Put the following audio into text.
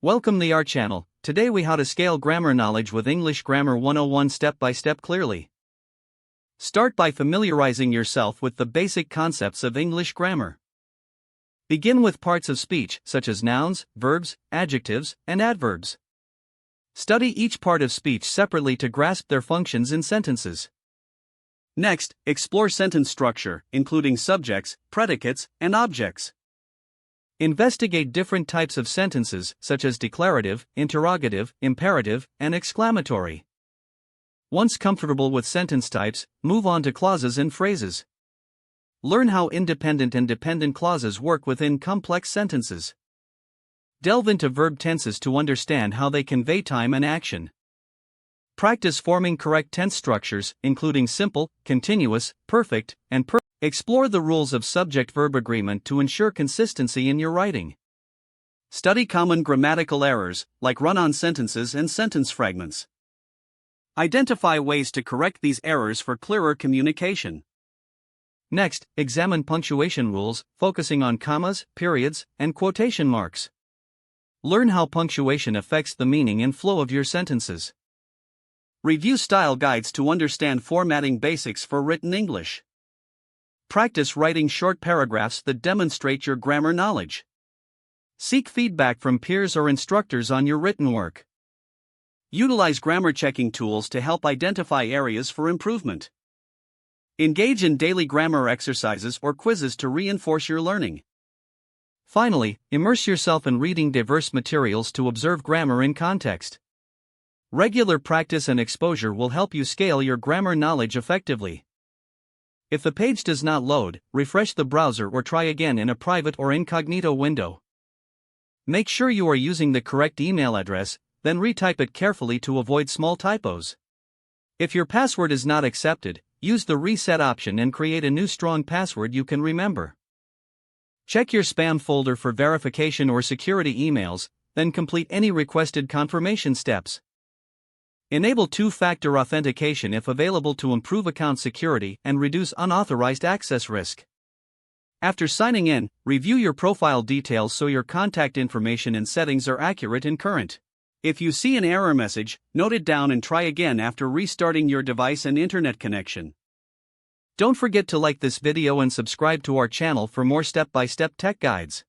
Welcome to our channel. Today we how to scale grammar knowledge with English Grammar 101 step by step clearly. Start by familiarizing yourself with the basic concepts of English grammar. Begin with parts of speech such as nouns, verbs, adjectives, and adverbs. Study each part of speech separately to grasp their functions in sentences. Next, explore sentence structure, including subjects, predicates, and objects. Investigate different types of sentences, such as declarative, interrogative, imperative, and exclamatory. Once comfortable with sentence types, move on to clauses and phrases. Learn how independent and dependent clauses work within complex sentences. Delve into verb tenses to understand how they convey time and action. Practice forming correct tense structures, including simple, continuous, perfect, and perfect. Explore the rules of subject-verb agreement to ensure consistency in your writing. Study common grammatical errors, like run-on sentences and sentence fragments. Identify ways to correct these errors for clearer communication. Next, examine punctuation rules, focusing on commas, periods, and quotation marks. Learn how punctuation affects the meaning and flow of your sentences. Review style guides to understand formatting basics for written English. Practice writing short paragraphs that demonstrate your grammar knowledge. Seek feedback from peers or instructors on your written work. Utilize grammar checking tools to help identify areas for improvement. Engage in daily grammar exercises or quizzes to reinforce your learning. Finally, immerse yourself in reading diverse materials to observe grammar in context. Regular practice and exposure will help you scale your grammar knowledge effectively. If the page does not load, refresh the browser or try again in a private or incognito window. Make sure you are using the correct email address, then retype it carefully to avoid small typos. If your password is not accepted, use the reset option and create a new strong password you can remember. Check your spam folder for verification or security emails, then complete any requested confirmation steps. Enable two-factor authentication if available to improve account security and reduce unauthorized access risk. After signing in, review your profile details so your contact information and settings are accurate and current. If you see an error message, note it down and try again after restarting your device and internet connection. Don't forget to like this video and subscribe to our channel for more step-by-step tech guides.